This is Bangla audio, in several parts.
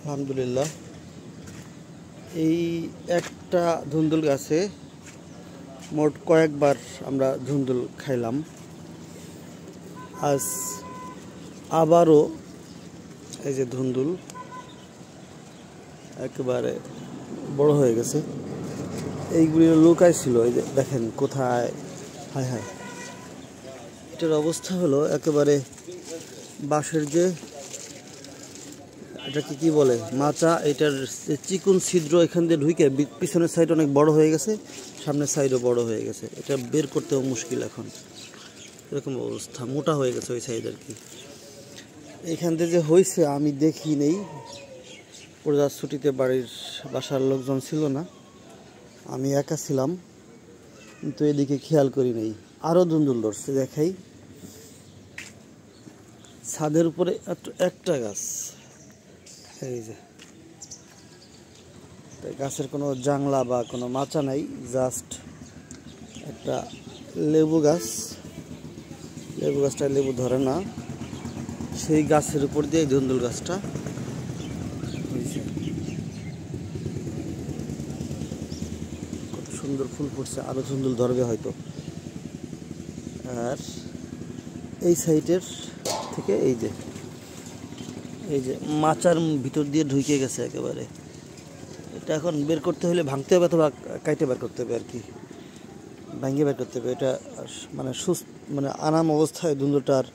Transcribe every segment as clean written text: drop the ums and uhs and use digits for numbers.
আলহামদুলিল্লাহ। এই একটা ধুন্দুল গাছে মোট কয়েকবার আমরা ধুন্দুল খাইলাম। আজ আবারও এই যে ধুন্দুল একেবারে বড় হয়ে গেছে। এইগুলি লুকায় ছিল, এই যে দেখেন কোথায়। হায় হায়, এটার অবস্থা হলো একেবারে বাঁশের যে এটাকে কি বলে মাচা, এটার চিকুন ছিদ্র এখান দিয়ে ঢুকে পিছনের সাইড অনেক বড় হয়ে গেছে, সামনের সাইডও বড় হয়ে গেছে। এটা বের করতেও মুশকিল এখন, এরকম অবস্থা, মোটা হয়ে গেছে ওই সাইড আর কি। এখান থেকে যে হয়েছে আমি দেখি নেই, পূজার ছুটিতে বাসার লোকজন ছিল না, আমি একা ছিলাম, কিন্তু এদিকে খেয়াল করি নাই। আরও ধুন্দুল ধরছে, দেখাই। ছাদের উপরে একটা গাছ, এই যে গাছের কোনো জাংলা বা কোনো মাচা নাই, জাস্ট একটা লেবু গাছ। লেবু গাছটায় লেবু ধরে না, সেই গাছের উপর দিয়ে ধুন্দুল গাছটা কত সুন্দর ফুল ফুটছে, আরো ধুন্দুল ধরবে হয়তো। আর এই সাইডের থেকে এই যে মাচার ভিতর দিয়ে ঢুকে গেছে একেবারে। এটা এখন বের করতে হলে ভাঙতে হবে অথবা কাইটে বের করতে হবে আর কি, ভাঙিয়ে বের করতে হবে। এটা মানে আনাম অবস্থায় ধুন্দুলটার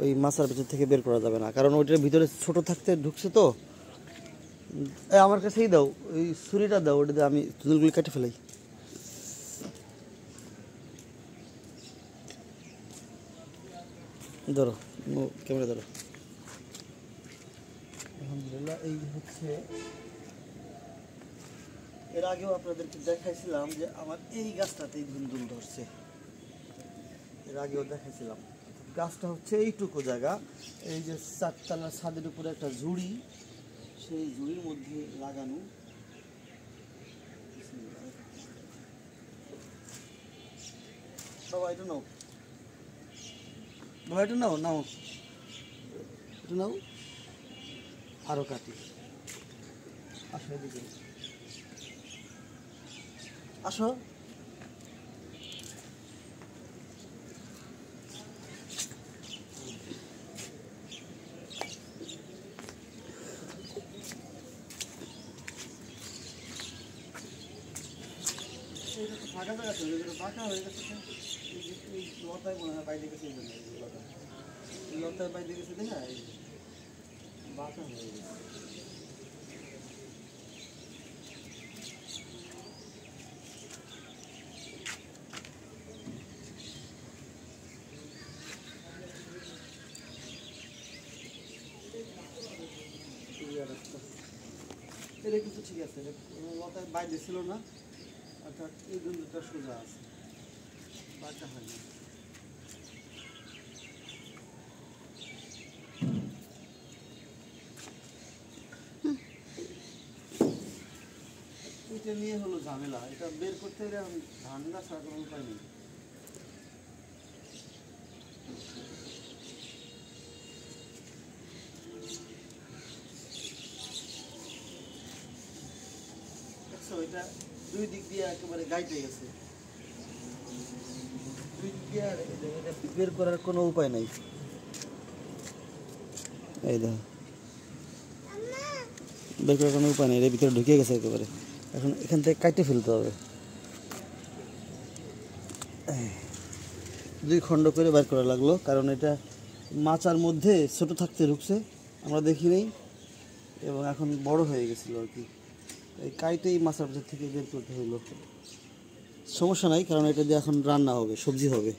ওই মাচার ভিতর থেকে বের করা যাবে না, কারণ ওইটার ভিতরে ছোট থাকতে ঢুকছে তো। আমার কাছেই দাও, ওই ছুরিটা দাও, ওটা দিয়ে আমি ধুন্দুলগুলি কেটে ফেলাই। ধরো ক্যামেরা ধরো। আলহামদুলিল্লাহ, এই হচ্ছে, এর আগেও আপনাদেরকে দেখাইছিলাম যে আমার এই গাছটাতেই ধুন্দুল ধরছে, এর আগেও দেখাইছিলাম। গাছটা হচ্ছে এইটুকু জায়গা, এই যে চারতলার ছাদের উপরে একটা ঝুড়ি, সেই ঝুড়ির মধ্যে লাগানো। বাবা এটা নাও, বাবা এটা নাও, নাও এটা নাও, আরো কাটি। আসো এদিকে, আসো। ফাঁকা জায়গা ছিল, ফাঁকা হয়ে গেছে, লতায় মনে হয় বাইরে গেছে, লতায় বাইরে গেছে, দেখা বাঁকা হয়ে গেছে। এটা কিন্তু ঠিক আছে, লতায় বাইরে ছিল না, অর্থাৎ এই ধুন্দুলটা সোজা আছে, বাঁকা হয়নি। এটা নিয়ে হলো ঝামেলা, এটা বের করতে গেলে আমি ধান্দা ছাড়া কোনো উপায় নেই। এটা দুই দিক দিয়ে একেবারে গাইতে গেছে, দুই দিক দিয়ে, এটা বের করার কোনো উপায় নাই। এই দেখো, বের করার কোনো উপায় নেই, এর ভিতরে ঢুকে গেছে একেবারে। এখন এখান থেকে কাটে ফেলতে হবে, দুই খণ্ড করে বের করা লাগলো, কারণ এটা মাচার মধ্যে ছোট থাকতে ঢুকছে, আমরা দেখি নেই, এবং এখন বড় হয়ে গেছিল আর কি। এই কাইটেই মাছের ভিতর থেকে বের করতে হলো। সমস্যা নাই, কারণ এটা দিয়ে এখন রান্না হবে, সবজি হবে।